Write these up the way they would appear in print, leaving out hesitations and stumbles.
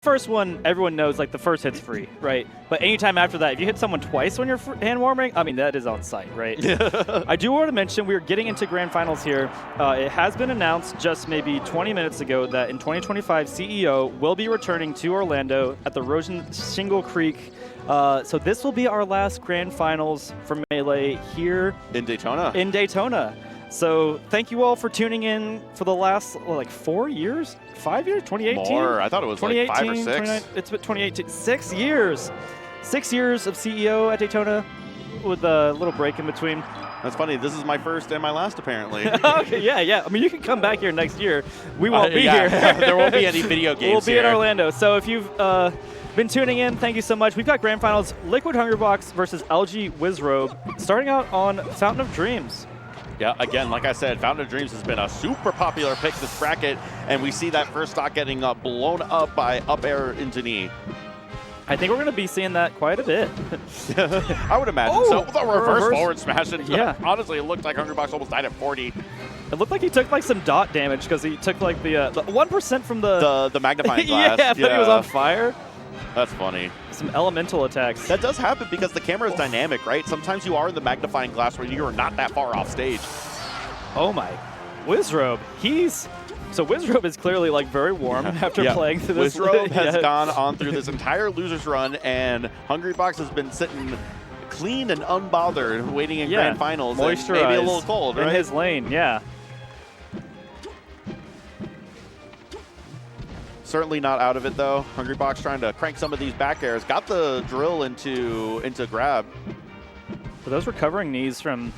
first one, everyone knows, like, the first hit's free, right? But anytime after that, if you hit someone twice when you're hand warming, I mean, that is on site, right? I do want to mention we're getting into grand finals here. It has been announced just maybe 20 minutes ago that in 2025, CEO will be returning to Orlando at the Rosen Shingle Creek. So this will be our last grand finals for Melee here in Daytona. In Daytona. So thank you all for tuning in for the last, like, 4 years? 5 years? 2018? More. I thought it was like 5 or 6. It's been 2018. 6 years. 6 years of CEO at Daytona with a little break in between. That's funny. This is my first and my last, apparently. Okay, yeah. I mean, you can come back here next year. We won't be here. There won't be any video games We'll be here. in Orlando. So if you've been tuning in, thank you so much. We've got grand finals, Liquid Hungrybox versus LG Wizzrobe, starting out on Fountain of Dreams. Yeah, again, like I said, Fountain of Dreams has been a super popular pick this bracket, and we see that first stock getting blown up by up air into knee. I think we're going to be seeing that quite a bit. I would imagine so. The reverse forward smash. And yeah. Honestly, it looked like Hungrybox almost died at 40. It looked like he took, like, some dot damage because he took, like, the 1% from the magnifying glass. Yeah, I thought he was on fire. That's funny. Some elemental attacks. That does happen because the camera is dynamic, right? Sometimes you are in the magnifying glass where you are not that far off stage. Oh my. Wizzrobe. So Wizzrobe is clearly, like, very warm after playing through this. Wizzrobe has gone on through this entire loser's run, and Hungrybox has been sitting clean and unbothered, waiting in grand finals. Moisturized. Maybe a little cold, right? In his lane, yeah. Certainly not out of it, though. Hungrybox trying to crank some of these back airs. Got the drill into grab. For those recovering knees from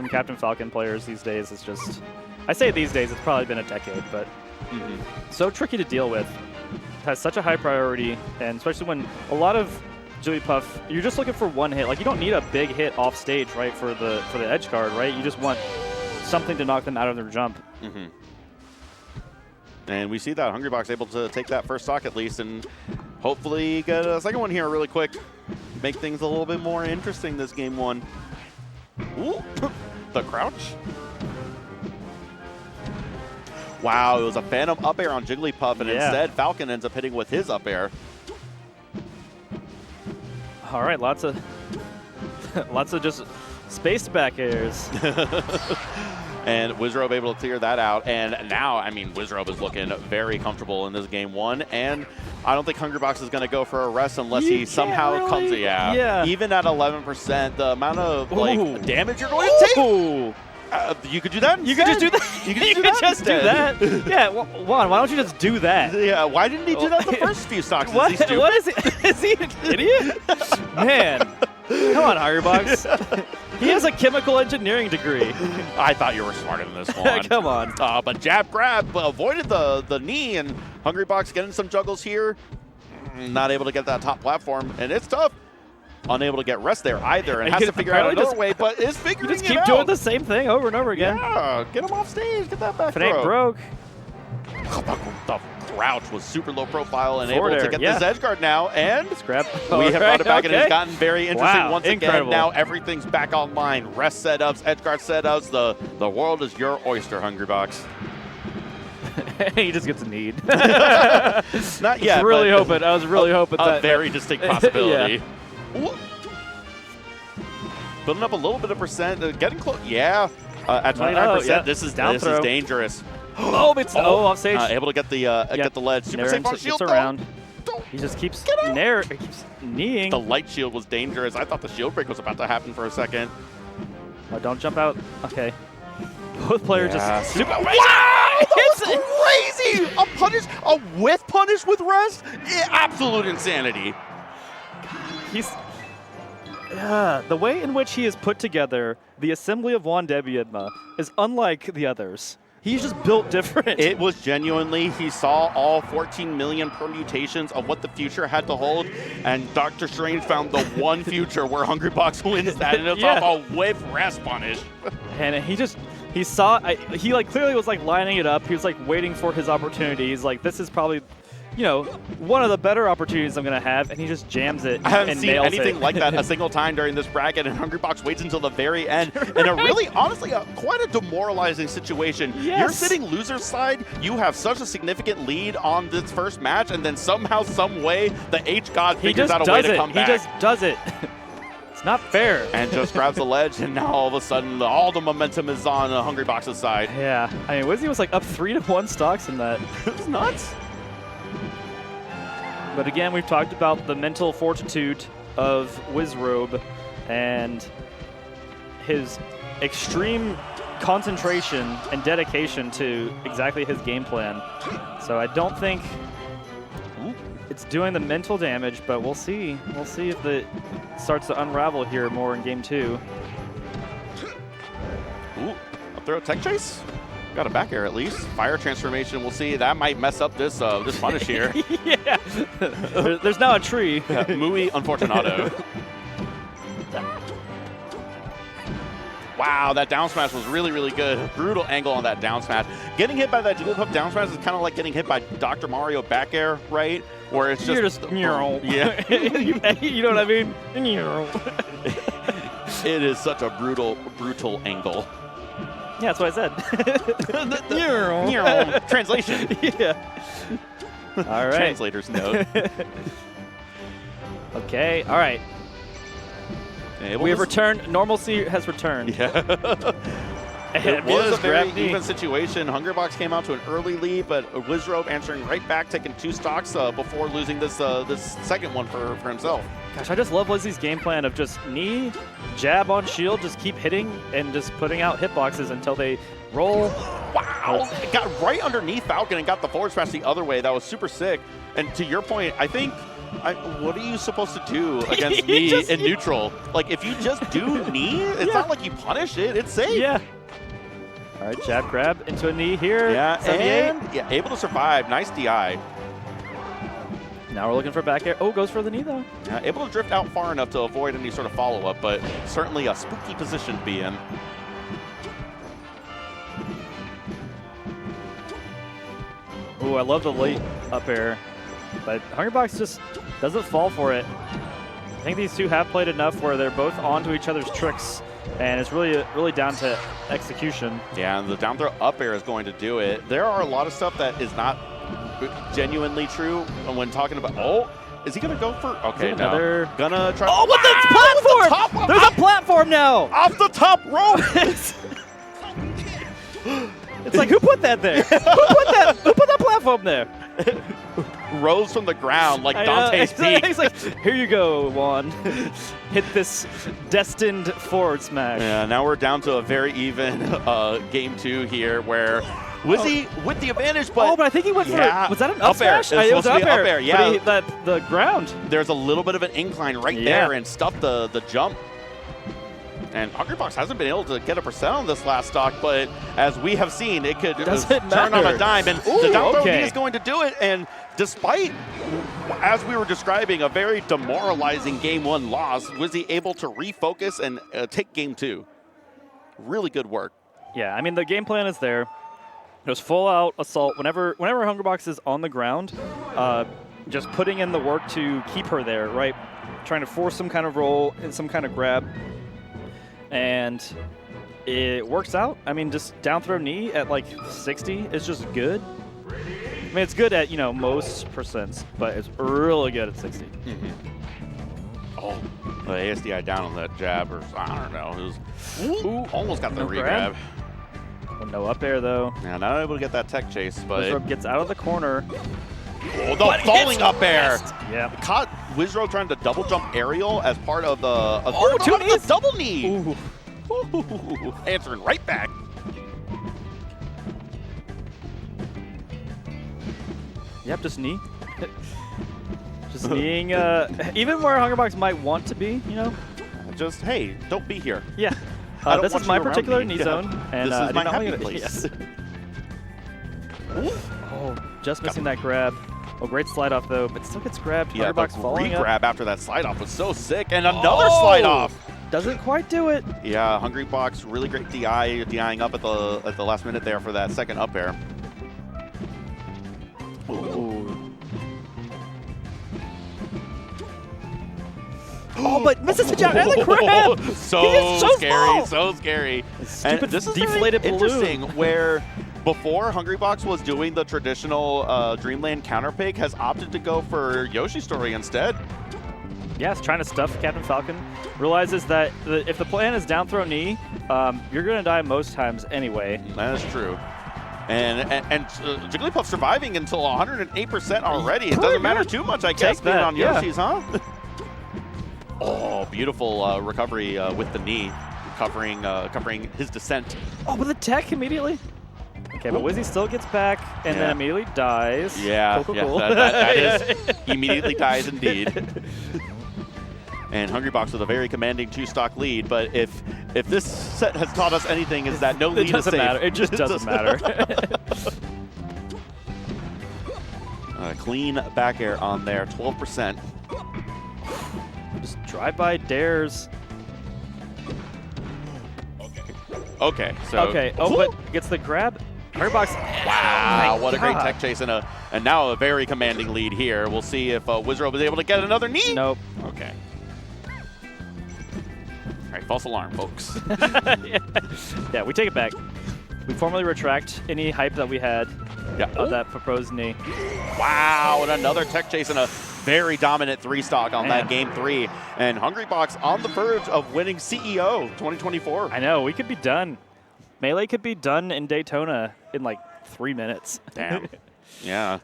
Captain Falcon players these days, it's just... I say these days, it's probably been a decade, but so tricky to deal with. Has such a high priority, and especially when a lot of Jigglypuff, you're just looking for one hit. Like, you don't need a big hit off stage, right, for the edge guard, right? You just want something to knock them out of their jump. And we see that Hungrybox able to take that first stock at least, and hopefully get a second one here really quick. Make things a little bit more interesting this game one. Ooh, the crouch. Wow, it was a phantom up air on Jigglypuff, and instead Falcon ends up hitting with his up air. All right, lots of just spaced back airs. And Wizzrobe able to clear that out. And now, I mean, Wizzrobe is looking very comfortable in this game one. And I don't think Hungrybox is going to go for a rest unless he somehow comes. Yeah. Even at 11%, the amount of like damage you're going to take. You could do that. You could just do that. You could just do that. Yeah, Juan, why don't you just do that? Yeah, why didn't he do that the first few stocks? What is he? Is he an idiot? Man, come on, Hungrybox. He has a chemical engineering degree. I thought you were smarter than this one. Come on. But jab grab avoided the knee, and Hungrybox getting some juggles here. Not able to get that top platform, and it's tough. Unable to get rest there either, and has to figure out another way, but is figuring it out. You just keep doing the same thing over and over again. Yeah, get him off stage, get that back If it ain't broke. The crouch was super low profile and able to get this edge guard now, and we have brought it back, and it's gotten very interesting once again. Now everything's back online. Rest setups, edge guard setups, the world is your oyster, Hungrybox. He just gets a need. Not yet. I was really hoping that. A very distinct possibility. Building up a little bit of percent, getting close. Yeah, at 29%, this is dangerous. Off stage. Able to get the ledge. Super safe on shield around. He just keeps kneeing. The light shield was dangerous. I thought the shield break was about to happen for a second. Oh, don't jump out. Okay. Both players just super. Wow! That was crazy! A whiff punish with rest? Absolute insanity. The way in which he is put together, the assembly of Juan Debiedma, is unlike the others. He's just built different. It was genuinely, he saw all 14 million permutations of what the future had to hold, and Dr. Strange found the one future where Hungrybox wins that, and it's off a whiff rest punish. And he saw, he like clearly was like lining it up. He was like waiting for his opportunity. He's like, this is probably you know, one of the better opportunities I'm going to have, and he just jams it I haven't and seen nails anything it. like that a single time during this bracket, and Hungrybox waits until the very end. In a really, honestly, quite a demoralizing situation. Yes. You're sitting loser's side, you have such a significant lead on this first match, and then somehow, some way, the H-God figures out a way to come back. He just does it. It's not fair. And just grabs the ledge, and now all of a sudden, all the momentum is on Hungrybox's side. Yeah. I mean, Wizzy was like up 3-1 stocks in that. It was nuts. But again, we've talked about the mental fortitude of Wizzrobe and his extreme concentration and dedication to exactly his game plan. So I don't think it's doing the mental damage, but we'll see. We'll see if it starts to unravel here more in game 2. Ooh, up throw tech chase? Got a back air at least. Fire transformation, we'll see. That might mess up this this punish here. Yeah. There's now a tree. Yeah, muy unfortunato. Wow, that down smash was really, really good. Brutal angle on that down smash. Getting hit by that Jigglypuff down smash is kind of like getting hit by Dr. Mario back air, right? Where it's just... You're just... Yeah. You know what I mean? It is such a brutal angle. Yeah, that's what I said. Translation. Yeah. All right. Translator's note. Okay, all right. We have returned. Normalcy has returned. Yeah. It was a very even situation. Hungrybox came out to an early lead, but Wizzrobe answering right back, taking 2 stocks before losing this this second one for himself. Gosh, I just love Lizzie's game plan of just knee, jab on shield, just keep hitting and just putting out hitboxes until they roll. Wow! It got right underneath Falcon and got the forward smash the other way. That was super sick. And to your point, I think, what are you supposed to do against me in neutral? Like, if you just do knee, it's not like you punish it. It's safe. Yeah. All right, jab grab into a knee here. Yeah, and yeah, able to survive. Nice DI. Now we're looking for back air. Oh, goes for the knee, though. Yeah, able to drift out far enough to avoid any sort of follow-up, but certainly a spooky position to be in. Ooh, I love the late up air, but Hungrybox just doesn't fall for it. I think these two have played enough where they're both onto each other's tricks, and it's really down to execution. Yeah, and the down throw up air is going to do it. There are a lot of stuff that is not genuinely true when talking about, oh, is he going to go for, okay, no. Gonna try. Oh, what's this platform? There's a platform now. Off the top rope. It's like, who put that there? Who put that platform there? Rose from the ground like Dante's Peak. He's like, here you go, Juan. Hit this destined forward smash. Yeah, now we're down to a very even game 2 here where Wizzy with the advantage, but... Oh, but I think he went for, was that an up air? smash? It was up air, yeah. But the ground. There's a little bit of an incline right there and stuffed the jump. And Hungrybox hasn't been able to get a percent on this last stock, but as we have seen, it could turn on a dime. And the down throw is going to do it. And despite, as we were describing, a very demoralizing game 1 loss, Wizzy able to refocus and take game 2. Really good work. Yeah, I mean, the game plan is there. There's full out assault. Whenever Hungrybox is on the ground, just putting in the work to keep her there, right? Trying to force some kind of roll and some kind of grab. And it works out. I mean, just down throw knee at like 60 is just good. I mean, it's good at, you know, most percents, but it's really good at 60. Oh, the ASDI down on that jab, or I don't know. It was, almost got the re-grab. Oh, no up air, though. Yeah, not able to get that tech chase, but... Wizzrobe gets out of the corner. Oh, the falling up air! Yeah. Caught Wizzrobe trying to double jump aerial as part of the... Oh, 2 knees! Double knee! Ooh. Ooh. Answering right back. Yep, just knee. Just kneeing, even where Hungrybox might want to be, you know? Just, hey, don't be here. Yeah. This is my particular knee zone. And, this is my happy place. Yes. Oh, just missing that grab. Oh, great slide off, though, but still gets grabbed. Yeah, Hungrybox falling up. Re-grab after that slide off was so sick. And another slide off. Doesn't quite do it. Yeah, Hungrybox, really great DIing up at the last minute there for that second up air. Ooh. Oh, but misses the jab and the grab. So scary, small. so scary. Stupid And this is deflated very balloon. interesting where before Hungrybox was doing the traditional Dreamland counter pick, has opted to go for Yoshi's story instead. Yes, trying to stuff Captain Falcon. Realizes that if the plan is down throw knee, you're going to die most times anyway. That is true. And Jigglypuff surviving until 108% already. It doesn't matter too much, I guess, being on Yoshi's, huh? Oh, beautiful recovery with the knee, covering his descent. Oh, but the tech immediately. Okay, but Wizzy still gets back and then immediately dies. Yeah, cool. That is immediately dies indeed. And Hungrybox with a very commanding 2-stock lead, but if this set has taught us anything, is that no lead is safe. It just doesn't matter. Clean back air on there, 12%. Just drive-by dares. Okay, so... Okay, but gets the grab. Hungrybox. Wow, Oh what a great tech chase, and now a very commanding lead here. We'll see if Wizzrobe is able to get another knee. Nope. Okay. All right, false alarm, folks. Yeah, we take it back. We formally retract any hype that we had of that proposed knee. Wow, and another tech chase and a very dominant 3-stock on that game 3. And Hungrybox on the verge of winning CEO 2024. I know, we could be done. Melee could be done in Daytona in like 3 minutes. Damn. Yeah.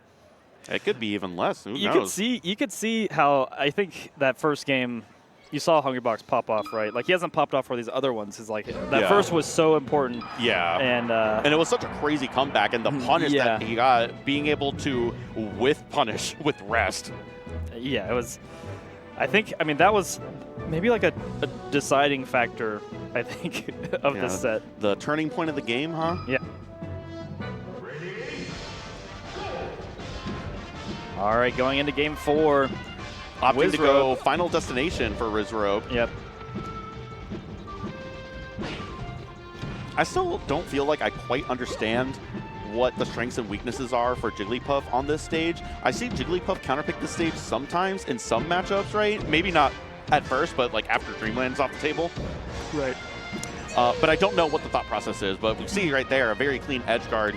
It could be even less. Who knows? You could see how I think that first game, you saw Hungrybox pop off, right? Like he hasn't popped off for these other ones. Is like that first was so important. Yeah. And it was such a crazy comeback, and the punish that he got, being able to punish with rest. Yeah, it was. I mean, that was maybe like a deciding factor, I think, of this set. The turning point of the game, huh? Yeah. All right, going into game 4. Opting to go final destination for Wizzrobe. Yep. I still don't feel like I quite understand what the strengths and weaknesses are for Jigglypuff on this stage. I see Jigglypuff counterpick this stage sometimes in some matchups, right? Maybe not at first, but like after Dreamland's off the table. Right. But I don't know what the thought process is, but we see right there a very clean edge guard.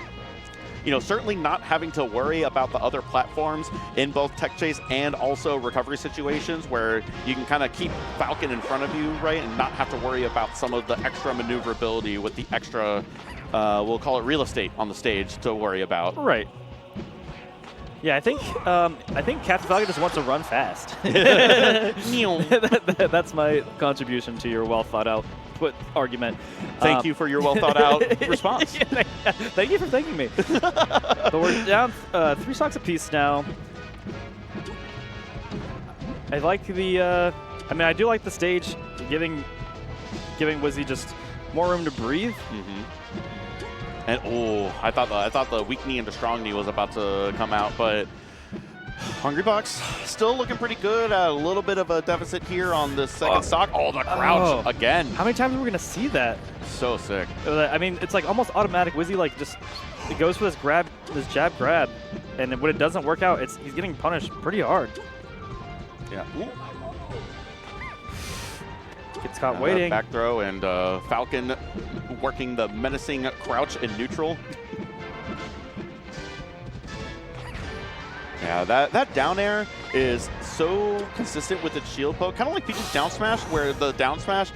You know, certainly not having to worry about the other platforms in both tech chase and also recovery situations where you can kind of keep Falcon in front of you, right, and not have to worry about some of the extra maneuverability with the extra, we'll call it real estate on the stage to worry about. Right. Yeah, I think Captain Falcon just wants to run fast. That's my contribution to your well thought out argument. Thank you for your well thought out response. Thank you for thanking me. But we're down 3 stocks apiece now. I like the. I mean, I do like the stage giving Wizzy just more room to breathe. And I thought the weak knee into strong knee was about to come out, but Hungrybox still looking pretty good. A little bit of a deficit here on the second stock. Oh, the crouch again. How many times are we gonna see that? So sick. I mean, it's like almost automatic. Wizzy like just it goes for this jab grab, and when it doesn't work out, he's getting punished pretty hard. Yeah. Gets caught waiting. Back throw, and Falcon working the menacing crouch in neutral. Yeah, that down air is so consistent with its shield poke. Kind of like Peach's down smash, where the down smash,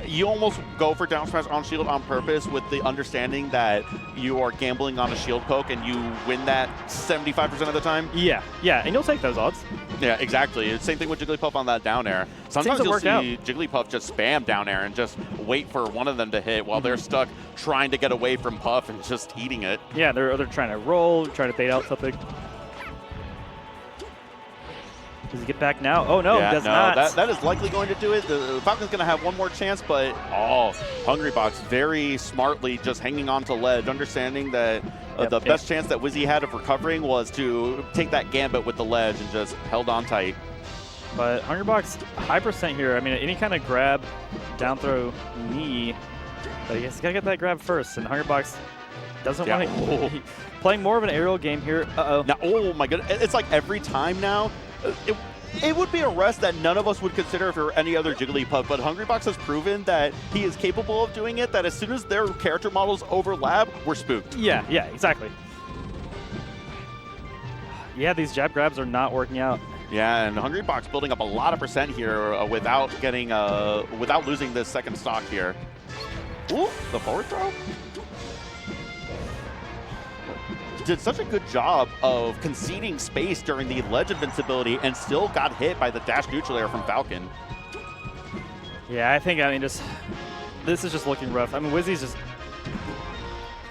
you almost go for down smash on shield on purpose with the understanding that you are gambling on a shield poke and you win that 75% of the time. Yeah, and you'll take those odds. Yeah, exactly. Same thing with Jigglypuff on that down air. Sometimes you'll see Jigglypuff just spam down air and just wait for one of them to hit while they're stuck trying to get away from Puff and just eating it. Yeah, they're trying to roll, trying to bait out something. Does he get back now? Oh, no, he does not. That is likely going to do it. The Falcon's going to have one more chance, but Hungrybox very smartly just hanging on to ledge, understanding that the best chance that Wizzy had of recovering was to take that gambit with the ledge and just held on tight. But Hungrybox, high percent here. I mean, any kind of grab, down throw, knee, but he's got to get that grab first, and Hungrybox doesn't want to. Playing more of an aerial game here. Now, oh my goodness. It's like every time now, it would be a rest that none of us would consider if it were any other Jigglypuff, but Hungrybox has proven that he is capable of doing it, that as soon as their character models overlap, we're spooked. Yeah, exactly. Yeah, these jab grabs are not working out. Yeah, and Hungrybox building up a lot of percent here without getting, without losing this second stock here. Ooh, the forward throw. Did such a good job of conceding space during the ledge invincibility and still got hit by the dash neutral air from Falcon. Yeah, I mean, this is just looking rough. I mean, Wizzy's just,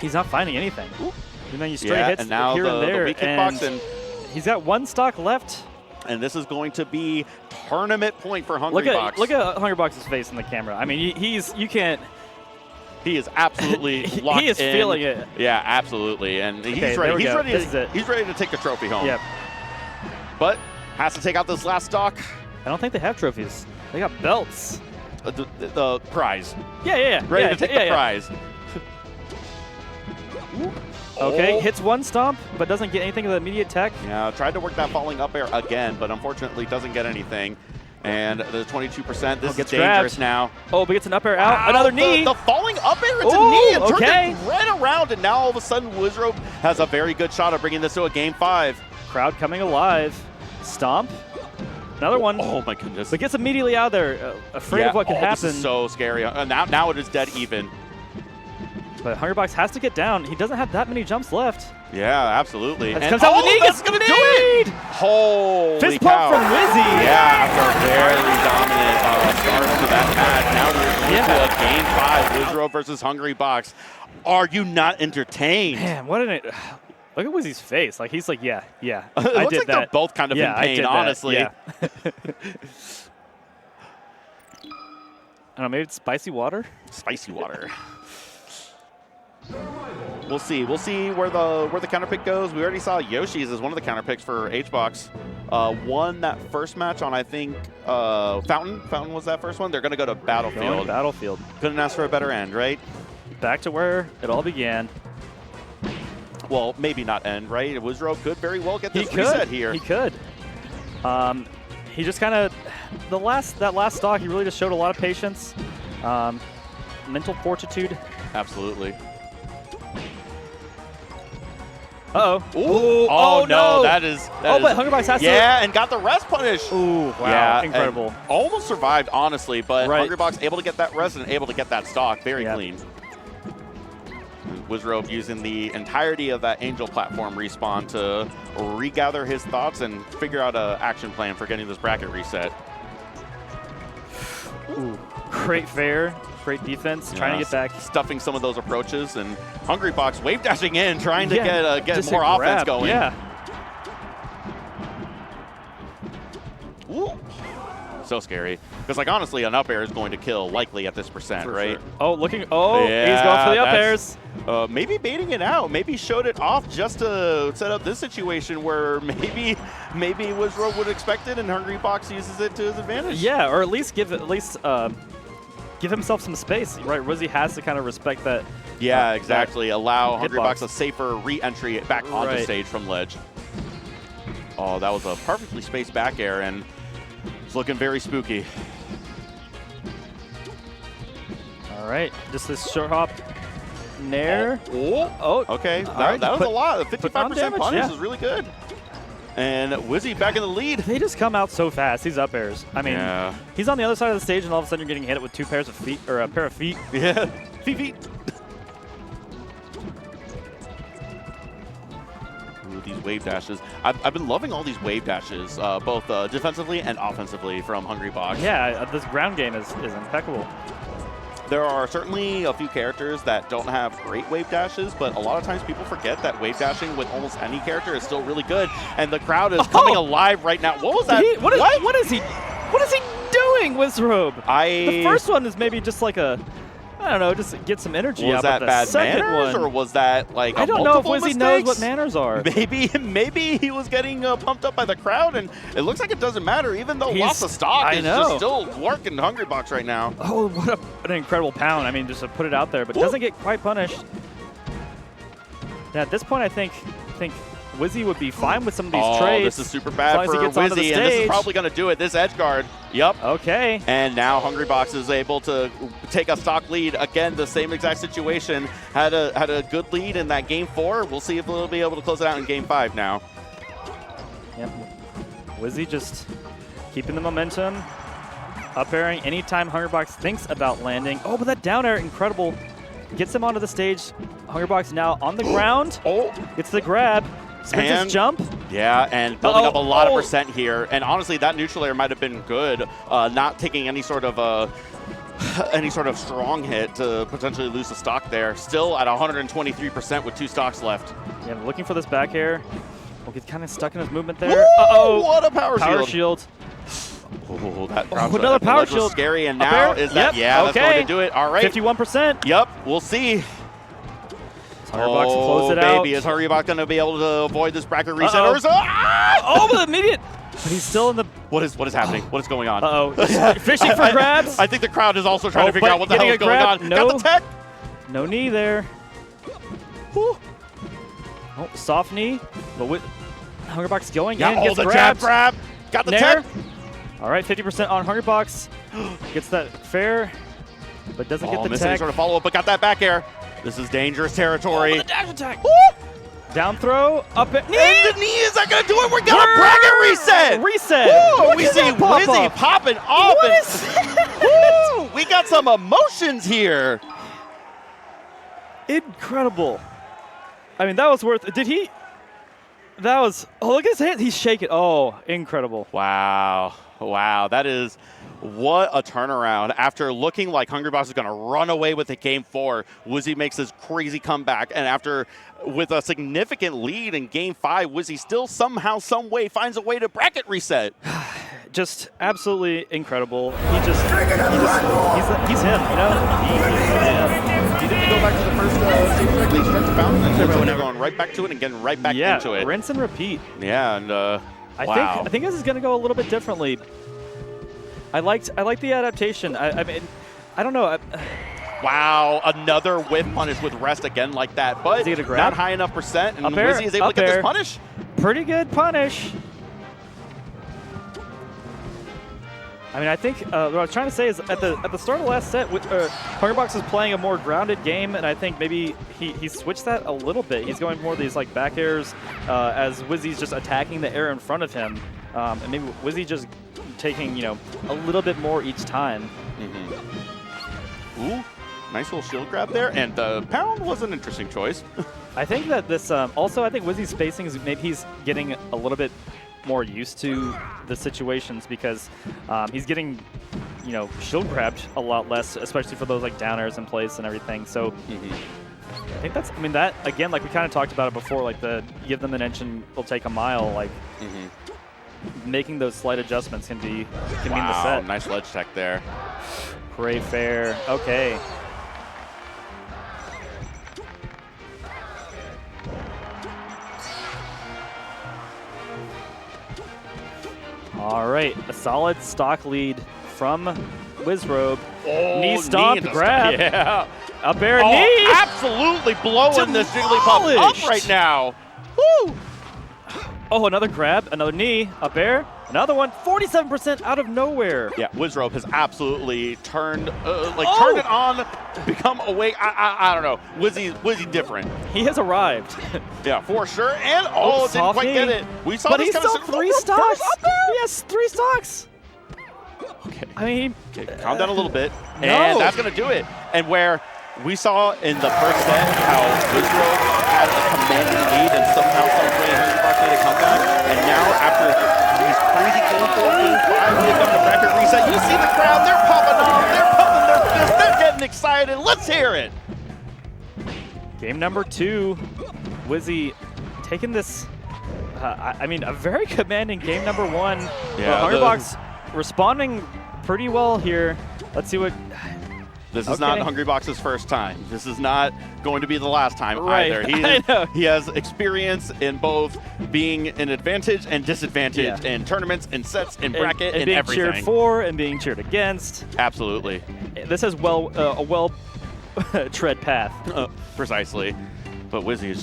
he's not finding anything. Ooh. And then you straight hits and now here and there, and he's got one stock left. And this is going to be tournament point for Hungrybox. Look at Hungrybox's face in the camera. I mean, you can't. He is absolutely locked in. He is feeling it. Yeah, absolutely, and he's okay, ready. He's ready to take the trophy home. Yep. But has to take out this last stock. I don't think they have trophies. They got belts. The prize. Yeah. Ready to take the prize. Okay, hits one stomp, but doesn't get anything of the immediate tech. Yeah, tried to work that falling up air again, but unfortunately doesn't get anything. And the 22%, this is dangerous now. Oh, but gets an up air out, another knee. The falling up air into knee and turned okay. it right around, and now all of a sudden Wizzrobe has a very good shot of bringing this to a Game 5. Crowd coming alive. Stomp. Another one. Oh my goodness. But gets immediately out there, afraid of what could happen. This is so scary. Now it is dead even. But Hungrybox has to get down. He doesn't have that many jumps left. Yeah, absolutely. And comes out with the knee. That's going to do it! Holy fist cow. pump from Wizzy. Yeah, after a very dominant start to that match. Now we're into a Game 5, Wizzrobe versus Hungrybox. Are you not entertained? Man, what an... Look at Wizzy's face. Like, he's like, yeah, I it did looks like that. They're both kind of in pain, honestly. Yeah. I don't know, maybe it's spicy water? Spicy water. We'll see. We'll see where the counter pick goes. We already saw Yoshi's as one of the counter picks for HBox. Won that first match on, I think, Fountain. Fountain was that first one. They're going to go to Battlefield. Battlefield. Couldn't ask for a better end, right? Back to where it all began. Well, maybe not end, right? Wizzrobe could very well get this reset here. He could. He just kind of that last stock. He really just showed a lot of patience, mental fortitude. Absolutely. Uh-oh. Oh, no. That is but Hungrybox has to. Yeah, and got the rest punish. Ooh, wow. Yeah, incredible. Almost survived, honestly, but right. Hungrybox able to get that rest and able to get that stock. Very clean. Wizzrobe using the entirety of that Angel platform respawn to regather his thoughts and figure out an action plan for getting this bracket reset. Ooh, great fair. Great defense, trying to get back. Stuffing some of those approaches, and Hungrybox wave dashing in, trying to get more offense going. Yeah. Ooh. So scary. Because, like, honestly, an up air is going to kill likely at this percent, right? Sure. Oh, he's going for the up airs. Maybe baiting it out. Maybe showed it off just to set up this situation where maybe Wizzrobe would expect it and Hungrybox uses it to his advantage. Yeah, or at least give himself some space, right? Wizzy has to kind of respect that. Yeah, exactly. Allow Hungrybox a safer re-entry back onto stage from ledge. Oh, that was a perfectly spaced back air, and it's looking very spooky. All right, just this short hop nair. Okay, that was a lot. The 55% punish is really good. And Wizzy back in the lead. They just come out so fast, these up airs. I mean, he's on the other side of the stage, and all of a sudden you're getting hit with two pairs of feet, or a pair of feet. Yeah, feet. Ooh, these wave dashes. I've been loving all these wave dashes, both defensively and offensively from Hungrybox. Yeah, this ground game is impeccable. There are certainly a few characters that don't have great wave dashes, but a lot of times people forget that wave dashing with almost any character is still really good, and the crowd is coming alive right now. What was that? What is he doing, Wizzrobe? The first one is maybe just like a, I don't know, just get some energy out. Was that bad manners, or was that like I don't know if Wizzy knows what manners are. Maybe he was getting pumped up by the crowd, and it looks like it doesn't matter, even though lots of stock is just still working Hungrybox right now. Oh, what an incredible pound. I mean, just to put it out there, but doesn't get quite punished. Yeah, at this point, I think Wizzy would be fine with some of these Oh, trades. this is super bad for Wizzy, and this is probably going to do it. This edge guard. Yep. Okay. And now Hungrybox is able to take a stock lead. Again, the same exact situation. Had a good lead in that game 4. We'll see if they'll be able to close it out in game 5 now. Yep. Wizzy just keeping the momentum. Up airing anytime Hungrybox thinks about landing. Oh, but that down air, incredible. Gets him onto the stage. Hungrybox now on the ground. Oh. Gets the grab. Spins his jump. Yeah, and building up a lot of percent here. And honestly, that neutral air might have been good. Not taking any sort of strong hit to potentially lose the stock there. Still at 123% with 2 stocks left. Yeah, looking for this back air. Will get kind of stuck in his movement there. What a power shield. Oh, that another power shield. Was scary, and now is that? Yeah, that's going to do it. All right. 51%. Yep, we'll see. Hungrybox close it out. Baby, is Hungrybox going to be able to avoid this bracket reset? Or is oh, but immediate. But he's still in the. What is happening? What is going on? Fishing for grabs. I think the crowd is also trying to figure out what the hell is going on. No, got the tech. No knee there. Oh, soft knee. But with Hungrybox going in, gets the grabbed. jab grab. Got the tech. All right, 50% on Hungrybox. Gets that fair, but doesn't get the missing tech. Any sort of follow-up, but got that back air. This is dangerous territory. The dash attack. Down throw, up at knee. And the knee, is that going to do it? We're going to bracket reset. Reset. We see Wizzy popping off. What is that? We got some emotions here. Incredible. I mean, that was worth it. Did he? That was, look at his hand. He's shaking. Oh, incredible. Wow. Wow. That is, what a turnaround. After looking like Hungrybox is going to run away with the game 4, Wizzy makes this crazy comeback. And after, with a significant lead in game 5, Wizzy still somehow, some way finds a way to bracket reset. Just absolutely incredible. He's him, you know? He didn't go back to the first league stretch of Falcon, and they're going right back to it and getting right back into it. Rinse and repeat. Yeah, and I think this is going to go a little bit differently. I liked the adaptation. I mean, I don't know. Wow, another whip punish with rest again like that, but not high enough percent, and Wizzy is able to get this punish. Pretty good punish. I mean, I think what I was trying to say is at the start of the last set, Hungrybox is playing a more grounded game, and I think maybe he switched that a little bit. He's going more of these like back airs as Wizzy's just attacking the air in front of him, and maybe Wizzy just taking a little bit more each time. Ooh, nice little shield grab there, and the pound was an interesting choice. I think that this also I think Wizzy's spacing is maybe he's getting a little bit more used to the situations because he's getting, shield grabbed a lot less, especially for those like down airs in place and everything. So I think that's, that again, like we kind of talked about it before, like the give them an inch and they'll take a mile, like making those slight adjustments can mean the set. Nice ledge tech there. Great fair. Okay. All right, a solid stock lead from Wizzrobe. Oh, knee stop, grab. Yeah. Up air, knee. Absolutely blowing this Jigglypuff up right now. Woo! Oh, another grab, another knee, up air, another one, 47% out of nowhere. Yeah, Wizzrobe has absolutely turned it on, become awake. I don't know. Wizzy different. He has arrived. Yeah, for sure. And didn't quite get it. We saw but this he kind still of 3 stocks. He has 3 stocks. Okay. I mean, calm down a little bit, and that's gonna do it. And where we saw in the first set how Wizzrobe had a commanding lead and somehow, some way, Hungrybox made a comeback. And now, after these crazy game 4, game 5, they've got the bracket reset. You see the crowd, they're popping off, they're pumping their fists, they're getting excited. Let's hear it. Game number 2, Wizzy taking this, a very commanding game number 1. Yeah, Hungrybox responding pretty well here. Let's see what... This is not Hungrybox's first time. This is not going to be the last time either. He has experience in both being an advantage and disadvantage in tournaments, in sets, in bracket, and in being everything. Cheered for and being cheered against. Absolutely. This is a well tread path. Precisely. But Wizzy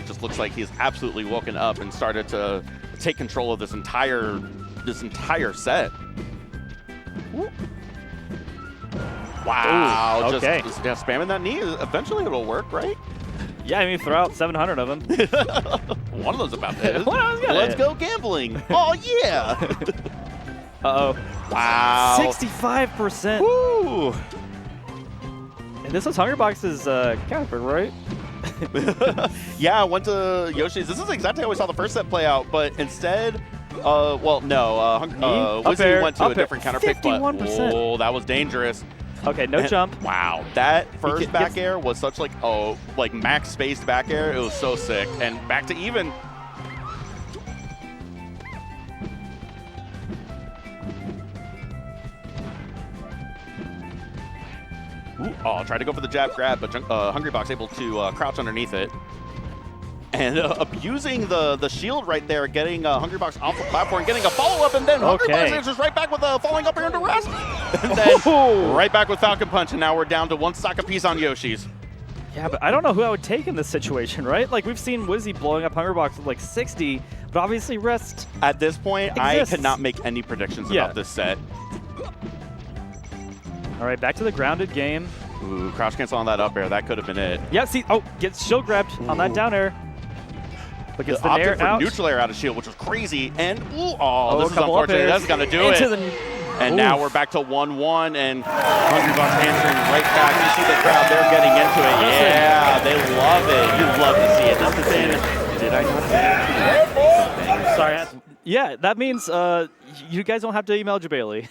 just looks like he's absolutely woken up and started to take control of this entire set. Ooh. Wow, Ooh, okay. just spamming that knee. Eventually it'll work, right? Yeah, I mean, throw out 700 of them. One of them's about to hit. Let's go gambling. Oh, yeah. Uh-oh. Wow. 65%. Woo. And this was Hungrybox's counter, right? Yeah, I went to Yoshi's. This is exactly how we saw the first set play out, but instead, well, no, Wizzy went to a different counter pick, but oh, that was dangerous. Okay, no jump. Wow, that first back air was such like max spaced back air. It was so sick. And back to even. Ooh, oh, tried to go for the jab grab, but Hungrybox able to crouch underneath it. And abusing the shield right there, getting Hungrybox off the platform, getting a follow-up, and then Hungrybox answers right back with a falling up air into rest. And then right back with Falcon Punch, and now we're down to one stock apiece on Yoshi's. Yeah, but I don't know who I would take in this situation, right? Like, we've seen Wizzy blowing up Hungrybox with like 60, but obviously rest at this point, exists. I cannot make any predictions about this set. All right, back to the grounded game. Ooh, crouch cancel on that up air. That could have been it. Yeah, see, gets shield grabbed on that down air. But gets the air out. Neutral air out of shield, which was crazy. And, this is unfortunate. That's going to do it. And now we're back to 1-1, and Hungrybox answering right back. You see the crowd, they're getting into it. Yeah, they love it. You love to see it. This is in. Did I not? Sorry. Yeah, that means you guys don't have to email Jabali.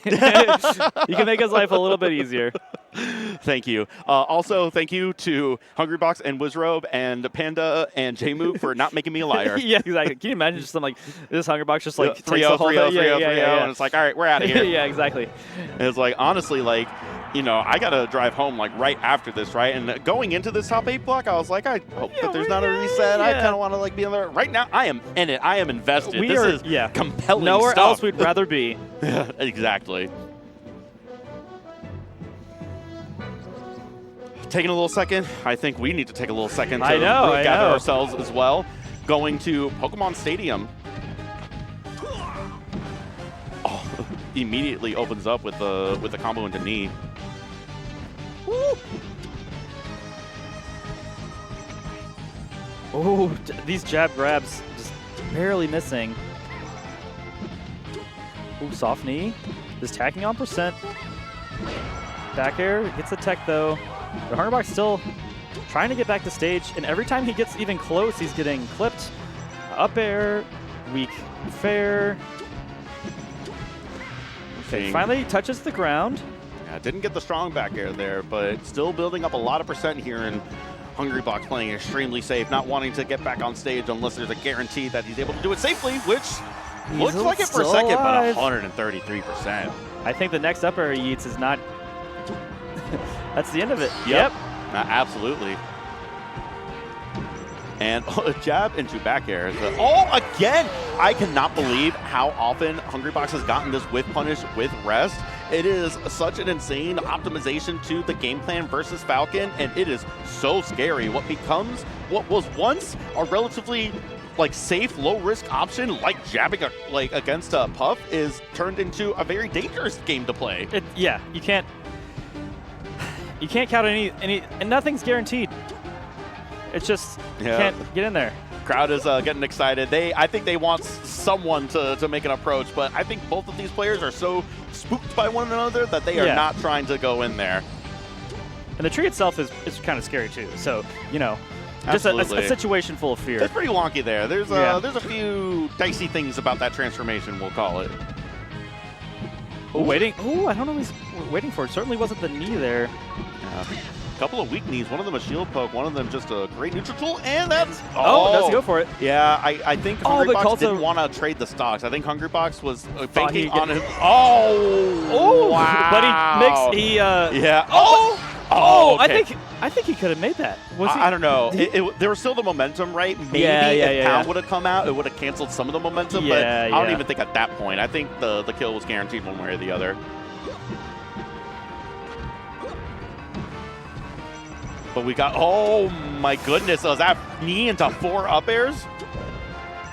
You can make his life a little bit easier. Thank you. Also, thank you to Hungrybox and Wizzrobe and Panda and Jmoog for not making me a liar. Yeah, exactly. Can you imagine just something like this Hungrybox just like 3-0, 3-0, 3-0, 3-0, and it's like, all right, we're out of here. Yeah, exactly. And it's like, honestly, like, you know, I got to drive home like right after this, right? And going into this top 8 block, I was like, I hope that there's not a reset. I kind of want to like be in there. Right now, I am in it. I am invested. This is compelling Nowhere stuff. else we'd rather be. Yeah, exactly. Taking a little second. I think we need to take a little second to gather ourselves as well. Going to Pokemon Stadium. Oh, immediately opens up with the combo into knee. Woo. Oh, these jab grabs just barely missing. Ooh, soft knee. Just tacking on percent. Back air gets the tech though. But Hungrybox still trying to get back to stage, and every time he gets even close, he's getting clipped. Up air, weak fair. Okay, finally touches the ground. Yeah, didn't get the strong back air there, but still building up a lot of percent here, and Hungrybox playing extremely safe, not wanting to get back on stage unless there's a guarantee that he's able to do it safely, which looks like it for a second, but 133%. I think the next up air he eats is not... That's the end of it. Yep. Absolutely. And a jab into back air. Again! I cannot believe how often Hungrybox has gotten this whiff punish with rest. It is such an insane optimization to the game plan versus Falcon, and it is so scary. What was once a relatively safe, low-risk option, like jabbing against a Puff, is turned into a very dangerous game to play. Yeah, you can't count any, and nothing's guaranteed. It's just you can't get in there. Crowd is getting excited. I think they want someone to make an approach, but I think both of these players are so spooked by one another that they are not trying to go in there. And the tree itself is kind of scary too. So, you know, just a situation full of fear. It's pretty wonky there. There's a few dicey things about that transformation, we'll call it. Oh, waiting. Oh, I don't know what he's waiting for. It certainly wasn't the knee there. A couple of weak knees. One of them a shield poke. One of them just a great neutral tool. And that's... does he go for it? Yeah, I think Hungrybox didn't want to trade the stocks. I think Hungrybox was banking on him. Oh, wow. But he makes... yeah. Okay. I think he could have made that. I don't know. There was still the momentum, right? Maybe if Pound would have come out, it would have canceled some of the momentum. But I don't even think at that point. I think the kill was guaranteed one way or the other. But we got, oh my goodness, so is that knee into 4 up airs?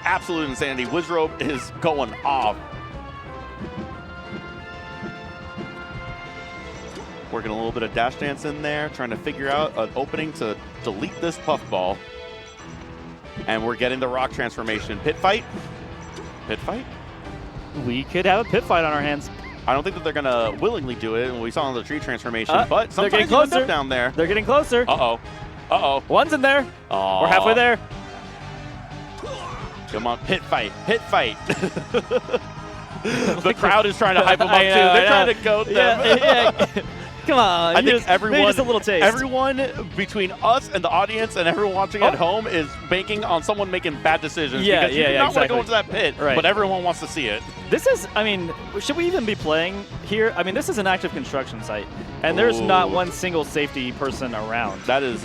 Absolute insanity. Wizzrobe is going off. Working a little bit of dash dance in there, trying to figure out an opening to delete this puffball. And we're getting the rock transformation. Pit fight? Pit fight? We could have a pit fight on our hands. I don't think that they're going to willingly do it, and we saw in the tree transformation, but they're getting sometimes you end closer up down there. They're getting closer. Uh-oh. Uh-oh. One's in there. Aww. We're halfway there. Come on, pit fight, pit fight. The crowd is trying to hype them up, too. They're trying to goat them. Yeah. Come on. I think everyone, just a little taste. Everyone between us and the audience and everyone watching at home is banking on someone making bad decisions. Because you do not want to go into that pit, but everyone wants to see it. This is, I mean, should we even be playing here? I mean, this is an active construction site, and there's not one single safety person around. That is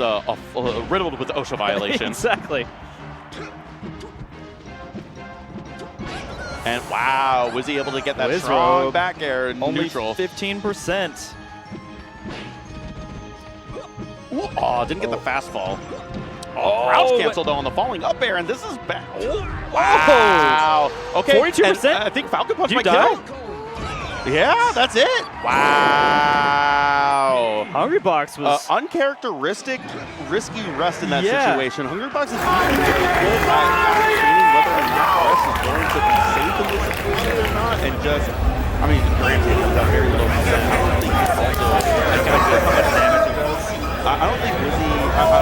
riddled with OSHA violations. Exactly. And wow, was he able to get that strong back air in neutral? Only 15%. Ooh, oh, didn't get the fast fall. Oh, crouch cancel though on the falling up air, and this is bad. Oh, wow. Okay, 42%. I think Falcon Punch might die? kill. Yeah, that's it. Wow. Hungrybox was uncharacteristic, risky rest in that situation. Hungrybox is usually very good at ascertaining whether or not rest is going to be safe in this situation or not, and just, I mean, granted, he's got very low percent. I don't think he's also, like, how much damage he does. I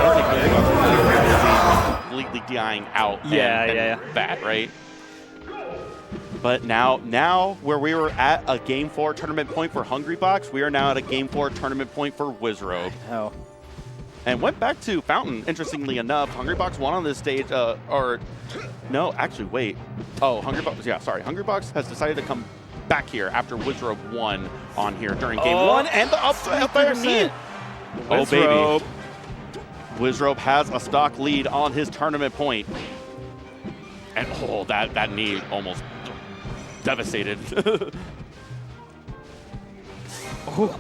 don't think Hungrybox is completely dying out. That, right? But now where we were at a Game 4 tournament point for Hungrybox, we are now at a Game 4 tournament point for Wizzrobe. Oh. And went back to Fountain, interestingly enough. Hungrybox won on this stage, no, actually, wait. Oh, Hungrybox has decided to come back here after Wizzrobe won on here during Game 1, and the up air knee. Oh, baby. Wizzrobe has a stock lead on his tournament point. And oh, that knee almost devastated. Oh.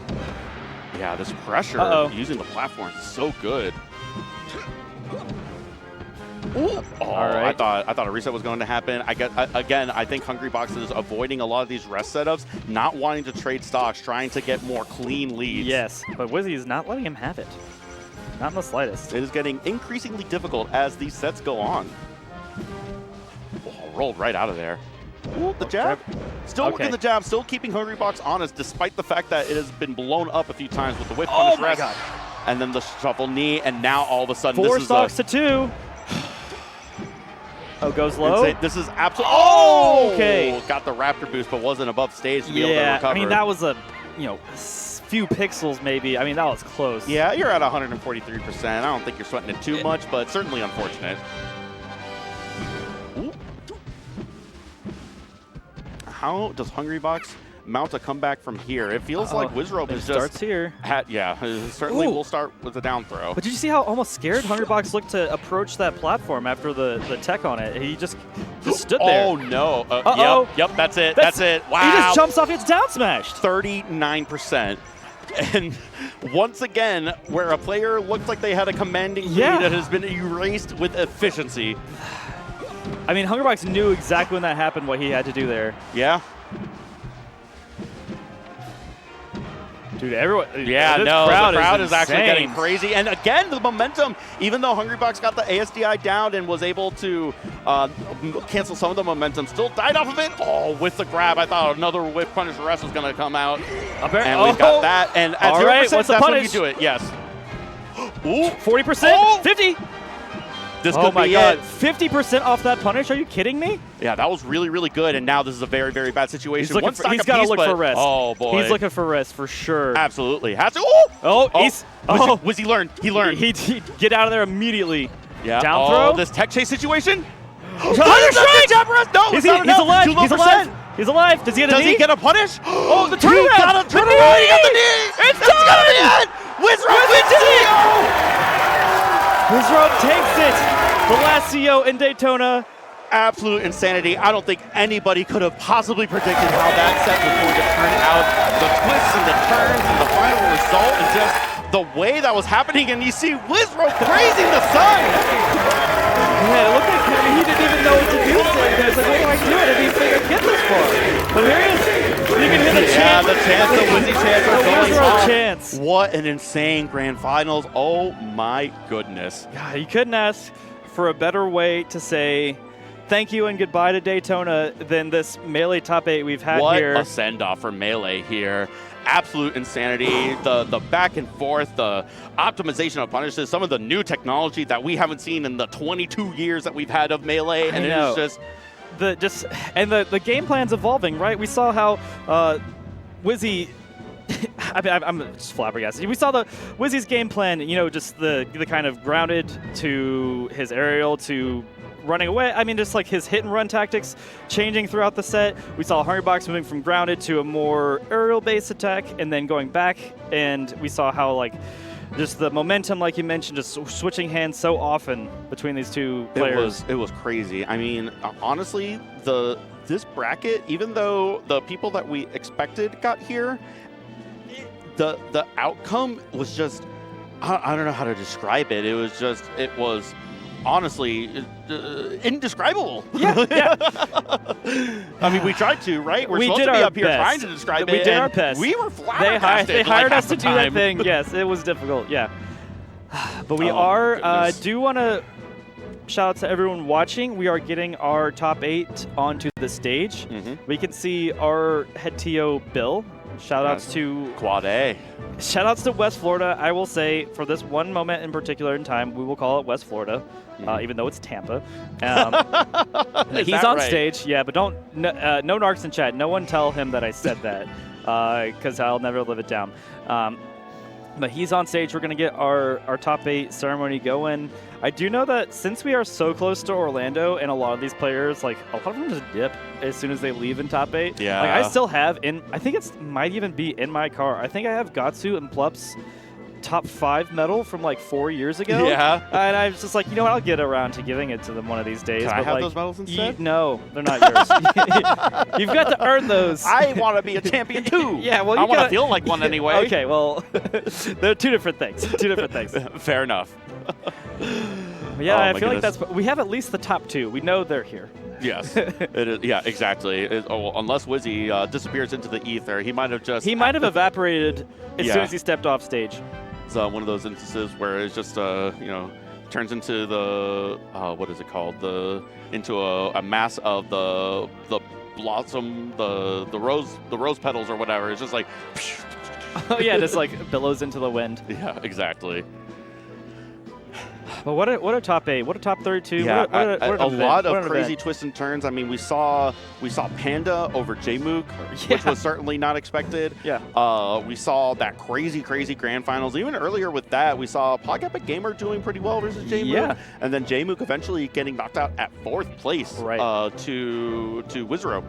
Yeah, this pressure using the platform is so good. Ooh. Oh, all right. I thought a reset was going to happen. I think Hungrybox is avoiding a lot of these rest setups, not wanting to trade stocks, trying to get more clean leads. Yes, but Wizzy is not letting him have it. Not in the slightest. It is getting increasingly difficult as these sets go on. Oh, rolled right out of there. Ooh, the jab. Still working the jab, still keeping Hungrybox honest, despite the fact that it has been blown up a few times with the whip punish rest. God. And then the shuffle knee, and now all of a sudden Four this stocks is to 2. Oh, goes low. This is absolutely. Oh, okay. Got the Raptor boost, but wasn't above stage to be able to recover. I mean, that was a, few pixels maybe. I mean, that was close. Yeah, you're at 143%. I don't think you're sweating it too much, but certainly unfortunate. Ooh. How does Hungrybox mount a comeback from here? It feels like Wizzrobe is just starts here. Certainly will start with a down throw. But did you see how almost scared Hungrybox looked to approach that platform after the tech on it? He just stood there. Oh no! Yep, that's it. That's it. Wow! He just jumps off, gets down smashed. 39%. And once again, where a player looked like they had a commanding lead that has been erased with efficiency. I mean, Hungrybox knew exactly when that happened what he had to do there. Yeah. Dude, everyone. Yeah, the crowd is actually getting crazy. And again, the momentum, even though Hungrybox got the ASDI down and was able to cancel some of the momentum, still died off of it. Oh, with the grab, I thought another whip punish rest was going to come out. And we've got that. And at 0%, what's the that's punish? when you do it. Yes. Ooh. 40%? 50? This could be God. 50% off that punish? Are you kidding me? Yeah, that was really, really good. And now this is a very, very bad situation. He's got to look for rest. Oh, boy. He's looking for rest for sure. Absolutely. Has to. Was he learned? He learned. He get out of there immediately. Yeah. Down throw. This tech chase situation. No, he's alive. He's alive. He's alive. Does he get a knee? Does he get a punish? Oh, the turnaround. He got a turnaround. He got the knee. It's done. Wizzrobe wins it. Wizzrobe takes it. The last CO in Daytona. Absolute insanity. I don't think anybody could have possibly predicted how that set was going to turn out. The twists and the turns and the final result and just the way that was happening, and you see Wizzrobe praising the sun. Yeah, it looked like he didn't even know what to do. It's like, what do I do? I didn't even think I'd get this far. But here he is. You can hear the chant. Yeah, the chants, the Wizzy chants are going Wizzrobe off. chants. What an insane grand finals. Oh my goodness. God, you couldn't ask for a better way to say thank you and goodbye to Daytona than this Melee top 8 we've had here. What a send-off for Melee here. Absolute insanity, the back and forth, the optimization of punishes, some of the new technology that we haven't seen in the 22 years that we've had of Melee, and it's just the game plan's evolving, right? We saw how Wizzy I'm just flabbergasted. We saw the Wizzy's game plan, you know, just the kind of grounded to his aerial to running away. I mean, just like his hit and run tactics changing throughout the set. We saw Hungrybox moving from grounded to a more aerial-based attack and then going back. And we saw how, like, just the momentum, like you mentioned, just switching hands so often between these two players. It was crazy. I mean, honestly, this bracket, even though the people that we expected got here, the outcome was just, I don't know how to describe it. It was honestly indescribable. Yeah. I mean, we tried to, right? We're we supposed did to be our up here best. trying to describe it. We did our best. We were flabbergasted. They hired like us to do that thing. Yes, it was difficult. Yeah. But we do want to shout out to everyone watching. We are getting our top 8 onto the stage. We can see our head TO Bill. Shout-outs to Quad A. Shout-outs to West Florida. I will say, for this one moment in particular in time, we will call it West Florida, even though it's Tampa. He's on stage, yeah, but don't no narcs in chat. No one tell him that I said that, because I'll never live it down. But he's on stage. We're going to get our top 8 ceremony going. I do know that since we are so close to Orlando, and a lot of these players, like, a lot of them just dip as soon as they leave in top 8. Yeah. Like, I still have, I think it might even be in my car. I think I have Gatsu and Plup's top 5 medal from, like, 4 years ago. Yeah. And I was just like, you know what, I'll get around to giving it to them one of these days. Can but I have like, those medals instead? No, they're not yours. You've got to earn those. I want to be a champion too. Yeah, well, I want to feel like one anyway. Okay, well, they're two different things. Fair enough. Yeah, I feel like we have at least the top 2. We know they're here. Yes, it is. Yeah, exactly. Unless Wizzy disappears into the ether, he might have just. He might have evaporated as soon as he stepped off stage. It's one of those instances where it's just turns into the what is it called, into a mass of the blossom, the rose petals or whatever. It's just like. Oh yeah, just like billows into the wind. Yeah, exactly. But what a top 8, what a top 32. Yeah, what a lot of crazy twists and turns. I mean, we saw Panda over Jmook, which was certainly not expected. Yeah. We saw that crazy grand finals. Even earlier with that, we saw Pog Epic Gamer doing pretty well versus Jmook. Yeah. And then Jmook eventually getting knocked out at 4th place to Wizzrobe.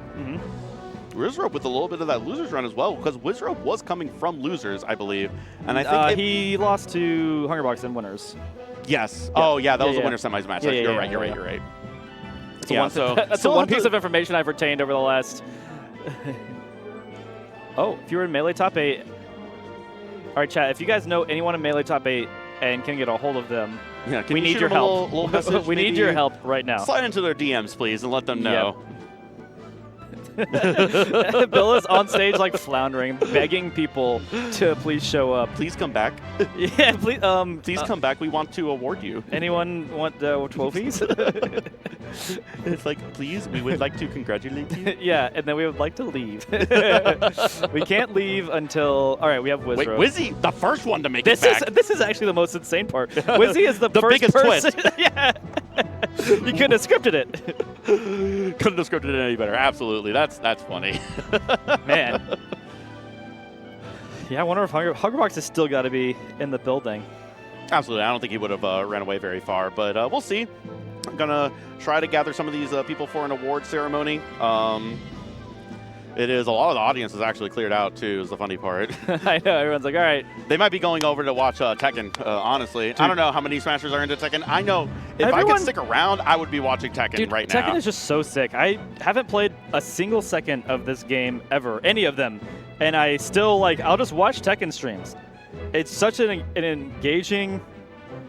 Wizzrobe with a little bit of that losers run as well, because Wizzrobe was coming from losers, I believe. And I think he lost to Hungrybox in winners. Yes. Yeah. Oh, yeah, that was a winner semis match. You're right. That's the one piece of information I've retained over the last... Oh, if you were in Melee top 8... All right, chat, if you guys know anyone in Melee top 8 and can get a hold of them, we need your help. We need your help right now. Slide into their DMs, please, and let them know. Yep. Bill is on stage, like, floundering, begging people to please show up. Please come back. Yeah, please. Please come back. We want to award you. Anyone want trophies? It's like, please, we would like to congratulate you. Yeah, and then we would like to leave. We can't leave until. All right, we have Wizzrobe. Wait, Wizzy, the first one to make it back. This is actually the most insane part. Wizzy is the first biggest person. twist. Yeah. You couldn't have scripted it. Couldn't have scripted it any better. Absolutely. That's funny. Man. Yeah, I wonder if Hungrybox has still got to be in the building. Absolutely. I don't think he would have ran away very far, but we'll see. I'm going to try to gather some of these people for an award ceremony. It is a lot of the audience is actually cleared out, too, is the funny part. I know. Everyone's like, all right. They might be going over to watch Tekken, honestly. Dude. I don't know how many Smashers are into Tekken. I know if I could stick around, I would be watching Tekken right now. Tekken is just so sick. I haven't played a single second of this game ever, any of them. And I still, like, I'll just watch Tekken streams. it's such an engaging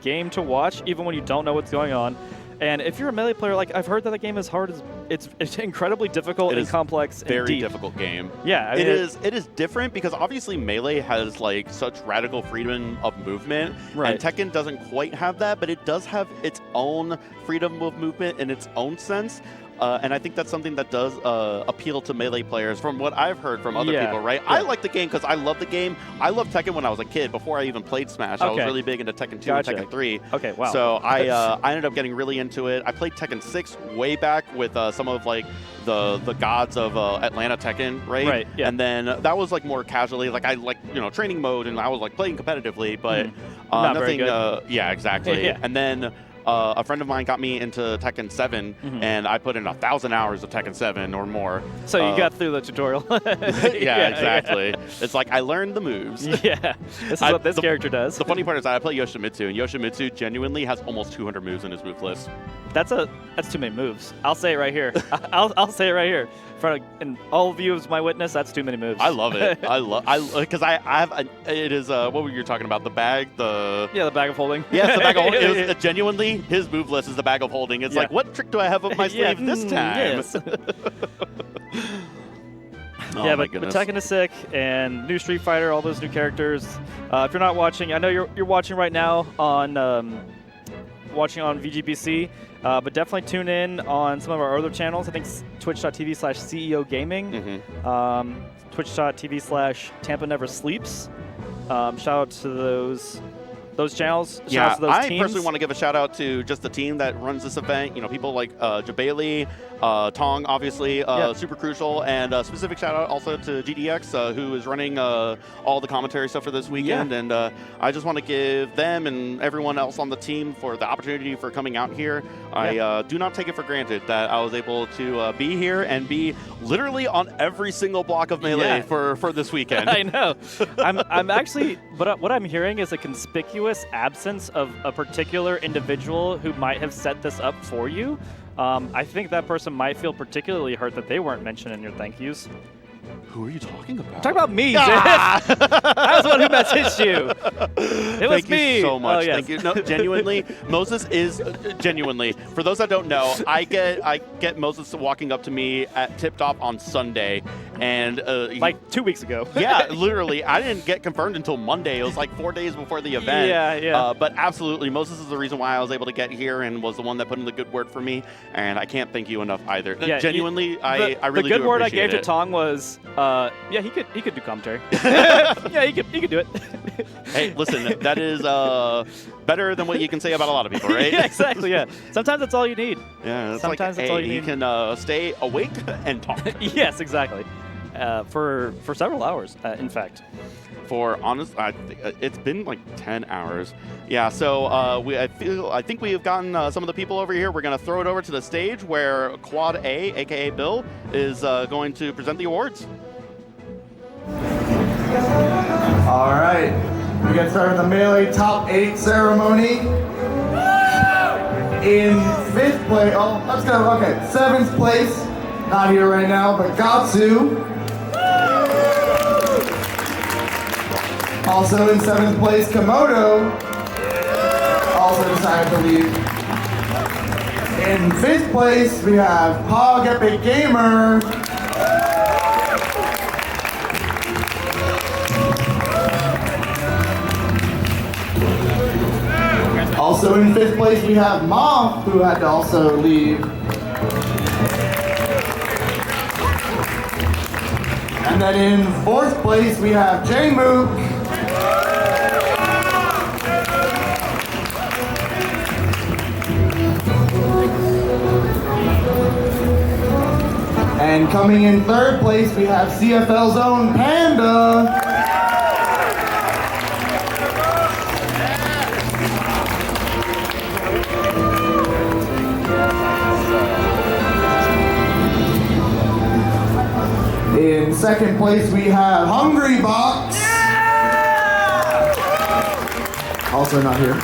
game to watch, even when you don't know what's going on. And if you're a Melee player, like I've heard that the game is hard. It's incredibly difficult and complex and deep. Very difficult game. Yeah, I mean, it is different because obviously Melee has like such radical freedom of movement, right. and Tekken doesn't quite have that, but it does have its own freedom of movement in its own sense. And I think that's something that does appeal to Melee players from what I've heard from other people, right? Yeah. I like the game because I love the game. I loved Tekken when I was a kid. Before I even played Smash, I was really big into Tekken 2 and Tekken 3. Okay, wow. So I ended up getting really into it. I played Tekken 6 way back with some of like the gods of Atlanta Tekken, right? Right, yeah. And then that was like more casually, like I like, training mode, and I was like playing competitively, but Not nothing, very good. Yeah, exactly. Yeah. And then a friend of mine got me into Tekken 7, and I put in 1,000 hours of Tekken 7 or more. So you got through the tutorial. Yeah, exactly. Yeah. It's like I learned the moves. Yeah, this is what this character does. The funny part is that I play Yoshimitsu, and Yoshimitsu genuinely has almost 200 moves in his move list. That's too many moves. I'll say it right here. I'll say it right here. And all of you as my witness, that's too many moves. I love it. Because I have it is what were you talking about? The bag, the bag of holding. Yeah, the bag of holding. It was, genuinely, his move list is the bag of holding. It's like, what trick do I have up my sleeve this time? Yes. Oh, but Tekken is sick, and new Street Fighter, all those new characters. If you're not watching, I know you're watching right now on VGBC. But definitely tune in on some of our other channels. I think twitch.tv/CEO Gaming, twitch.tv/Tampa Never Sleeps. Shout out to those channels. Yeah, shout out to those I teams. personally want to give a shout out to just the team that runs this event. People like Jabali, Tong, obviously, super crucial, and a specific shout out also to GDX, who is running all the commentary stuff for this weekend. And I just want to give them and everyone else on the team for the opportunity for coming out here. I do not take it for granted that I was able to be here and be literally on every single block of Melee for this weekend. I know. I'm actually, but what I'm hearing is a conspicuous absence of a particular individual who might have set this up for you. I think that person might feel particularly hurt that they weren't mentioned in your thank yous. Who are you talking about? Talk about me, I was the one who messaged you. It was me. Thank you so much. Oh, yes. Thank you. No, genuinely, Moses is genuinely. For those that don't know, I get Moses walking up to me at Tipped Off on Sunday, and like 2 weeks ago. Yeah, literally. I didn't get confirmed until Monday. It was like 4 days before the event. Yeah. But absolutely, Moses is the reason why I was able to get here and was the one that put in the good word for me. And I can't thank you enough either. Yeah, genuinely, I really do appreciate it. The good word I gave to Tong was. He could do commentary. Yeah, he could do it. Hey, listen, that is better than what you can say about a lot of people, right? Yeah, exactly. Yeah, sometimes that's all you need. Yeah, it's sometimes like, that's all you need. He can stay awake and talk. Yes, exactly. For several hours, in fact. For honest, it's been like 10 hours. Yeah, so I think we have gotten some of the people over here. We're going to throw it over to the stage where Quad A, aka Bill, is going to present the awards. All right, we get started with the Melee Top 8 ceremony. In 5th place, let's go. Okay, 7th place, not here right now, but Gatsu. Also in 7th place, Komodo. Also decided to leave. In 5th place, we have Pog Epic Gamer. Also in 5th place, we have Moth, who had to also leave. And then in 4th place, we have J-Mook. And coming in 3rd place, we have CFL's own Panda. In 2nd place, we have Hungrybox. Yeah! Also not here.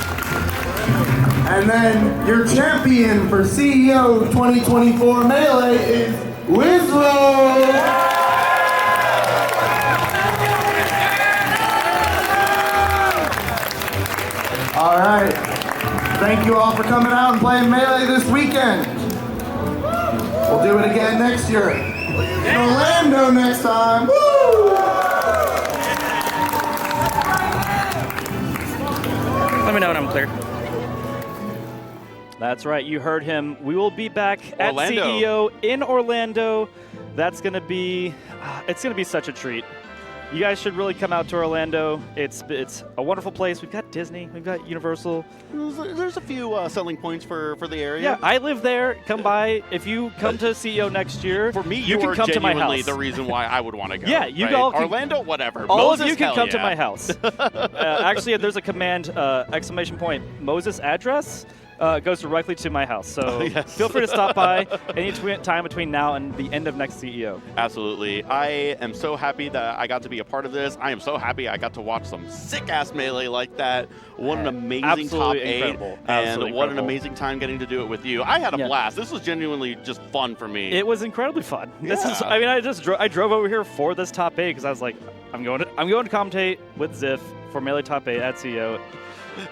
And then your champion for CEO 2024 Melee is Wizzrobe. Thank you all for coming out and playing Melee this weekend. We'll do it again next year. In Orlando next time. Woo! Let me know when I'm clear. That's right. You heard him. We will be back at Orlando. CEO in Orlando. That's going to be, it's going to be such a treat. You guys should really come out to Orlando. It's a wonderful place. We've got Disney. We've got Universal. There's a few selling points for the area. Yeah, I live there. Come by. If you come to CEO next year, For me, you you can are come to my genuinely house. the reason why I would want to go. Yeah, you right? all can- Orlando, whatever. All Moses, of you can hell come to yeah. my house. Actually, there's a command, exclamation point, Moses address. Goes directly to my house. So Yes. feel free to stop by any time between now and the end of next CEO. Absolutely. I am so happy that I got to be a part of this. I am so happy I got to watch some sick-ass Melee like that. What an amazing Absolutely top 8. incredible. And Absolutely what an incredible. amazing time getting to do it with you. I had a Yeah. blast. This was genuinely just fun for me. It was incredibly fun. This is, Yeah. I mean, I drove over here for this top 8 because I was like, I'm going to commentate with Ziff for Melee top 8 at CEO.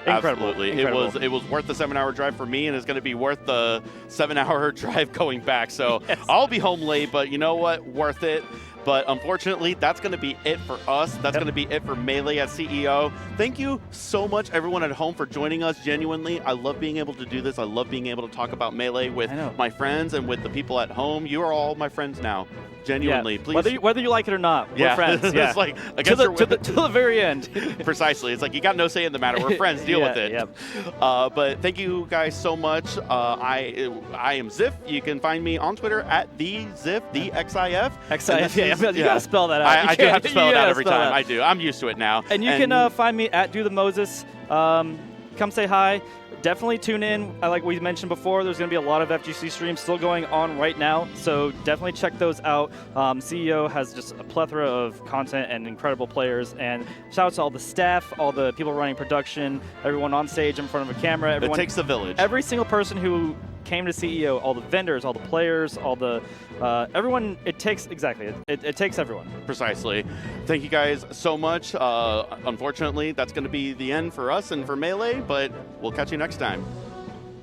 Incredible. Absolutely. Incredible. It was worth the 7-hour drive for me, and it's going to be worth the 7-hour drive going back. So Yes. I'll be home late, but you know what? Worth it. But unfortunately, that's going to be it for us. That's going to be it for Melee at CEO. Thank you so much, everyone at home, for joining us. Genuinely, I love being able to do this. I love being able to talk about Melee with I know. my friends and with the people at home. You are all my friends now. Genuinely, Yeah. please. Whether you like it or not, we're Yeah. friends. Yeah. It's like, to against your the very end. Precisely. It's like you got no say in the matter. We're friends. Deal Yeah, with it. yep. But thank you guys so much. I am Ziff. You can find me on Twitter at the_Ziff, the XIF. XIF, yeah, you gotta spell that out. I do have to spell You it out gotta every spell time. that. I do. I'm used to it now. And you can find me at Do the Moses. Come say hi. Definitely tune in. Like we mentioned before, there's going to be a lot of FGC streams still going on right now, so definitely check those out. CEO has just a plethora of content and incredible players, and shout out to all the staff, all the people running production, everyone on stage in front of a camera. It Everyone, takes a village. every single person who came to CEO, all the vendors, all the players, all the everyone. It takes it takes everyone. Precisely. Thank you guys so much. Unfortunately, that's going to be the end for us and for Melee, but we'll catch you next time.